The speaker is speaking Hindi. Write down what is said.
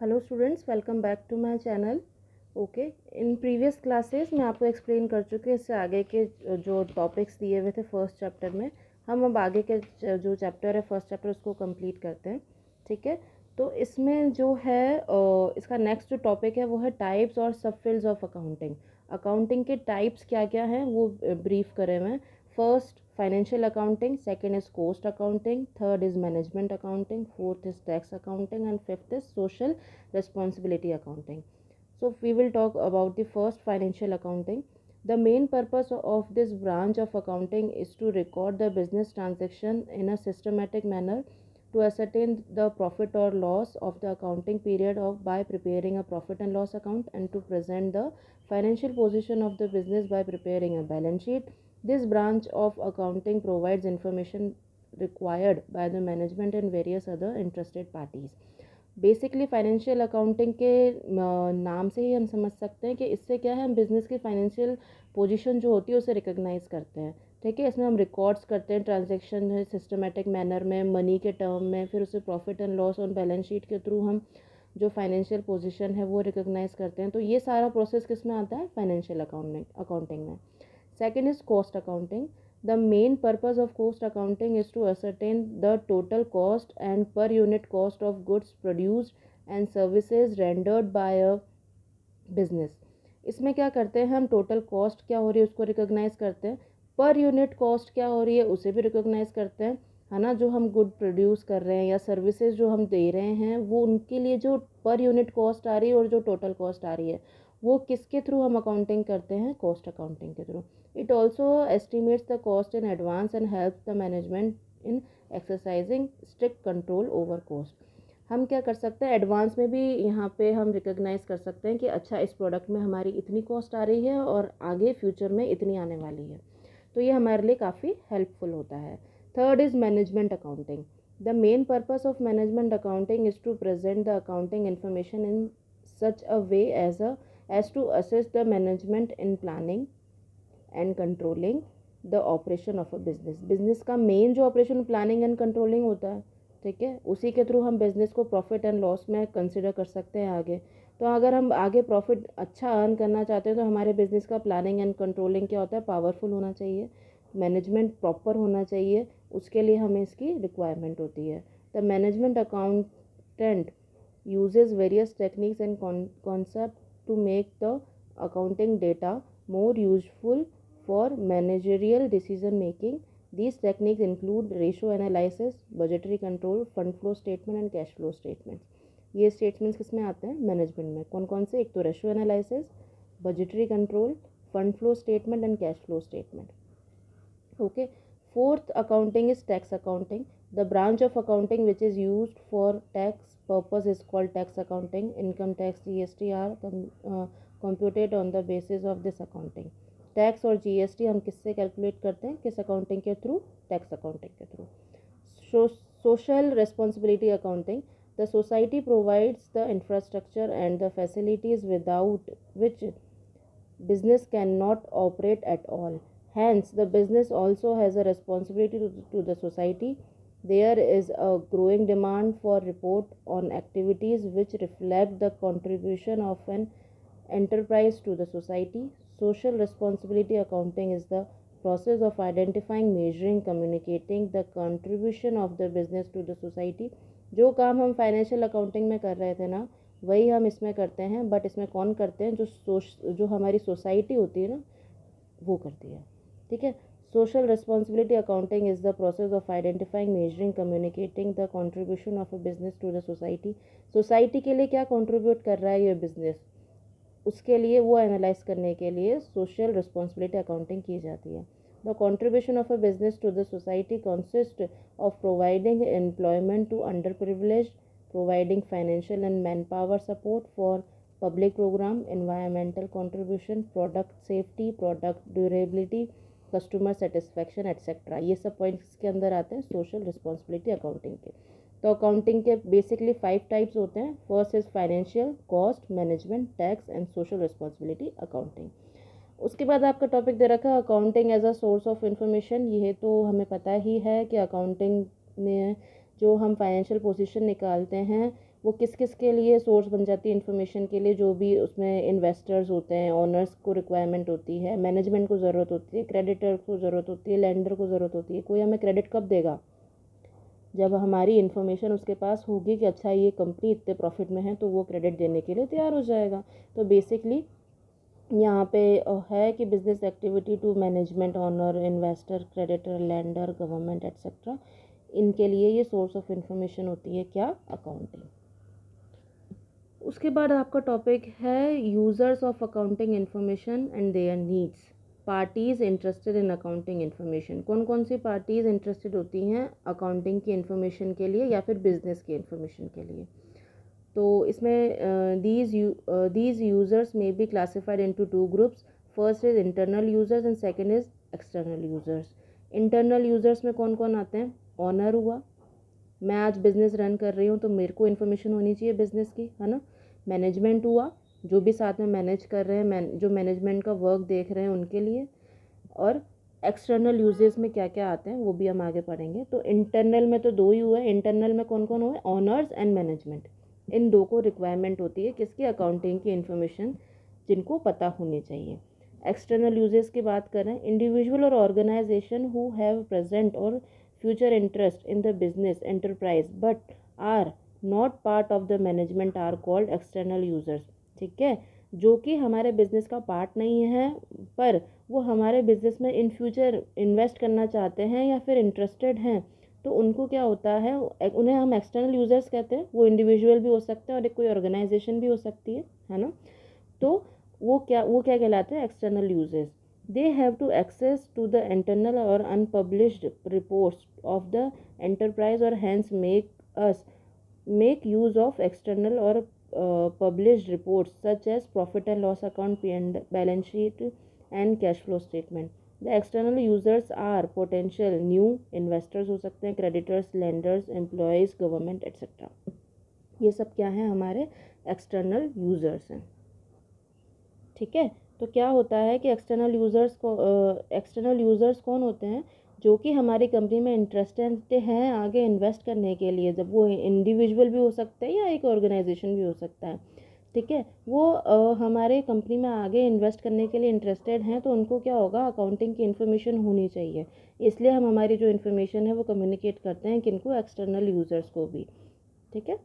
Hello students, welcome back to my channel. Okay, in previous classes मैं आपको एक्सप्लेन कर चुकी हूँ इससे आगे के जो टॉपिक्स दिए हुए थे फर्स्ट चैप्टर में। हम अब आगे के जो चैप्टर है फर्स्ट चैप्टर उसको कंप्लीट करते हैं। ठीक है, तो इसमें जो है इसका नेक्स्ट जो टॉपिक है वो है टाइप्स और सब फील्ड्स ऑफ अकाउंटिंग। अकाउंटिंग के टाइप्स क्या क्या हैं वो ब्रीफ करे हुए हैं। First financial accounting, second is cost accounting, third is management accounting, fourth is tax accounting and fifth is social responsibility accounting. So we will talk about the first financial accounting. The main purpose of this branch of accounting is to record the business transaction in a systematic manner to ascertain the profit or loss of the accounting period of by preparing a profit and loss account and to present the financial position of the business by preparing a balance sheet. This branch of accounting provides information required by the management and various other interested parties. Basically financial accounting के नाम से ही हम समझ सकते हैं कि इससे क्या है, हम बिज़नेस की फाइनेंशियल पोजीशन जो होती है उसे रिकॉग्नाइज करते हैं। ठीक है, इसमें हम रिकॉर्ड्स करते हैं ट्रांजैक्शन है सिस्टमेटिक मैनर में, मनी के टर्म में, फिर उसे profit and loss on balance sheet के थ्रू हम जो फाइनेंशियल पोजीशन है वो रिकॉग्नाइज करते हैं। तो ये सारा प्रोसेस किस में आता है? फाइनेंशियल अकाउंटिंग में। Second is cost accounting. The main purpose of cost accounting is to ascertain the total cost and per unit cost of goods produced and services rendered by a business. इसमें क्या करते हैं हम? टोटल कॉस्ट क्या हो रही है उसको रिकॉग्नाइज करते हैं, पर यूनिट कॉस्ट क्या हो रही है उसे भी रिकॉग्नाइज करते हैं, है ना। जो हम गुड प्रोड्यूस कर रहे हैं या सर्विसेज जो हम दे रहे हैं वो उनके लिए जो पर यूनिट कॉस्ट आ रही है और जो टोटल कॉस्ट आ रही है वो किसके थ्रू हम अकाउंटिंग करते हैं? कॉस्ट अकाउंटिंग के through. It also estimates the cost in advance and helps the management in exercising strict control over cost. हम क्या कर सकते हैं? एडवांस में भी यहाँ पे हम रिकॉग्नाइज कर सकते हैं कि अच्छा इस प्रोडक्ट में हमारी इतनी कॉस्ट आ रही है और आगे फ्यूचर में इतनी आने वाली है, तो ये हमारे लिए काफ़ी हेल्पफुल होता है. Third is management accounting. The main purpose of management accounting is to present the accounting information in such a way as to assist the management in planning and controlling the operation of a business. Business का मेन जो ऑपरेशन प्लानिंग एंड कंट्रोलिंग होता है, ठीक है, उसी के थ्रू हम बिजनेस को प्रॉफिट एंड लॉस में कंसिडर कर सकते हैं आगे. तो अगर हम आगे प्रॉफिट अच्छा अर्न करना चाहते हैं तो हमारे बिजनेस का प्लानिंग एंड कंट्रोलिंग क्या होता है? पावरफुल होना चाहिए, मैनेजमेंट प्रॉपर होना चाहिए, उसके लिए हमें इसकी रिक्वायरमेंट होती है. The management accountant uses various techniques and concepts to make the accounting data more useful for managerial decision making. These techniques include ratio analysis, budgetary control, fund flow statement and cash flow statements. ये स्टेटमेंट्स किस में आते हैं? मैनेजमेंट में. कौन कौन से? एक तो ratio analysis, budgetary control, fund flow statement and cash flow statement. Okay. Fourth accounting is tax accounting. The branch of accounting which is used for tax purpose is called tax accounting. Income tax, GST are computed on the basis of this accounting. Tax और जीएसटी हम किससे कैलकुलेट करते हैं? किस अकाउंटिंग के थ्रू? टैक्स अकाउंटिंग के through. Social responsibility accounting. The society provides the infrastructure and the facilities without which business cannot operate at all. Hence, the business also has a responsibility to the society. There is a growing demand for report on activities which reflect the contribution of an enterprise to the society. Social responsibility accounting is the process of identifying, measuring, communicating the contribution of the business to the society. जो काम हम फाइनेंशियल अकाउंटिंग में कर रहे थे ना, वही हम इसमें करते हैं, बट इसमें कौन करते हैं? जो हमारी सोसाइटी होती है ना वो करती है. ठीक है. Social responsibility accounting is the process of identifying, measuring, communicating the contribution of a business to the society. Society के लिए क्या कंट्रीब्यूट कर रहा है ये बिजनेस, उसके लिए वो एनालाइज करने के लिए सोशल रिस्पॉन्सिबिलिटी अकाउंटिंग की जाती है. The contribution of a business to the society consist of providing employment to under privilege, providing financial and manpower support for public program, environmental contribution, product safety, product durability, customer satisfaction etc. ये सब पॉइंट्स के अंदर आते हैं सोशल रिस्पॉन्सिबिलिटी अकाउंटिंग के. तो अकाउंटिंग के बेसिकली 5 टाइप्स होते हैं. First is financial, cost, management, tax and social responsibility accounting. उसके बाद आपका टॉपिक दे रखा है accounting as a source of information. ये तो हमें पता ही है कि अकाउंटिंग में जो हम फाइनेंशियल पोजीशन निकालते हैं वो किस किस के लिए सोर्स बन जाती है इन्फॉर्मेशन के लिए, जो भी उसमें इन्वेस्टर्स होते हैं, ओनर्स को रिक्वायरमेंट होती है, मैनेजमेंट को ज़रूरत होती है, क्रेडिटर को ज़रूरत होती है, लेंडर को ज़रूरत होती है। कोई हमें क्रेडिट कब देगा? जब हमारी इन्फॉर्मेशन उसके पास होगी कि अच्छा ये कंपनी इतने प्रॉफिट में है, तो वो क्रेडिट देने के लिए तैयार हो जाएगा। तो बेसिकली यहाँ पे है कि business activity to management, owner, investor, creditor, lender, government etcetera, इनके लिए ये सोर्स ऑफ इंफॉर्मेशन होती है क्या? अकाउंटिंग। उसके बाद आपका टॉपिक है users of accounting information and there needs. Parties interested in accounting information. कौन कौन सी पार्टीज़ इंटरेस्टेड होती हैं अकाउंटिंग की इन्फॉर्मेशन के लिए या फिर बिजनेस की इन्फॉर्मेशन के लिए? तो इसमें दीज यूज़र्स में be classified into two groups. First is internal users and second is external users. Internal users में कौन कौन आते हैं? ऑनर हुआ, मैं आज बिज़नेस रन कर रही हूँ तो मेरे को इन्फॉर्मेशन होनी चाहिए बिज़नेस की, है ना। मैनेजमेंट हुआ, जो भी साथ में मैनेज कर रहे हैं, जो मैनेजमेंट का वर्क देख रहे हैं उनके लिए। और एक्सटर्नल यूजेस में क्या क्या आते हैं वो भी हम आगे पढ़ेंगे। तो इंटरनल में तो दो ही हुए। इंटरनल में कौन कौन हुए? Honours and management. इन दो को रिक्वायरमेंट होती है किसकी? अकाउंटिंग की इन्फॉर्मेशन, जिनको पता होनी चाहिए। एक्सटर्नल यूजेस की बात करें, इंडिविजुअल और ऑर्गेनाइजेशन हु हैव प्रेजेंट और future interest in the business enterprise but are not part of the management are called external users. ठीक है, जो कि हमारे बिजनेस का पार्ट नहीं है पर वो हमारे बिजनेस में इन फ्यूचर इन्वेस्ट करना चाहते हैं या फिर इंटरेस्टेड हैं, तो उनको क्या होता है, उन्हें हम एक्सटर्नल यूजर्स कहते हैं। वो इंडिविजुअल भी हो सकते हैं और एक कोई ऑर्गेनाइजेशन भी हो सकती है ना। तो वो क्या कहलाते हैं? External users. They have to access to the internal और unpublished reports of the enterprise और hence make use of external और published reports such as profit and loss account, balance sheet and cash flow statement. The external users are potential new investors हो सकते हैं, creditors, lenders, employees, government etc. ये सब क्या है? हमारे एक्सटर्नल यूजर्स हैं। ठीक है, तो क्या होता है कि एक्सटर्नल यूज़र्स कौन होते हैं? जो कि हमारी कंपनी में इंटरेस्टेड हैं आगे इन्वेस्ट करने के लिए। जब वो इंडिविजुअल भी हो सकते हैं या एक ऑर्गेनाइजेशन भी हो सकता है। ठीक है, वो हमारे कंपनी में आगे इन्वेस्ट करने के लिए इंटरेस्टेड हैं, तो उनको क्या होगा? अकाउंटिंग की इन्फॉर्मेशन होनी चाहिए। इसलिए हम हमारी जो इन्फॉर्मेशन है वो कम्युनिकेट करते हैं किनको? एक्सटर्नल यूज़र्स को भी। ठीक है।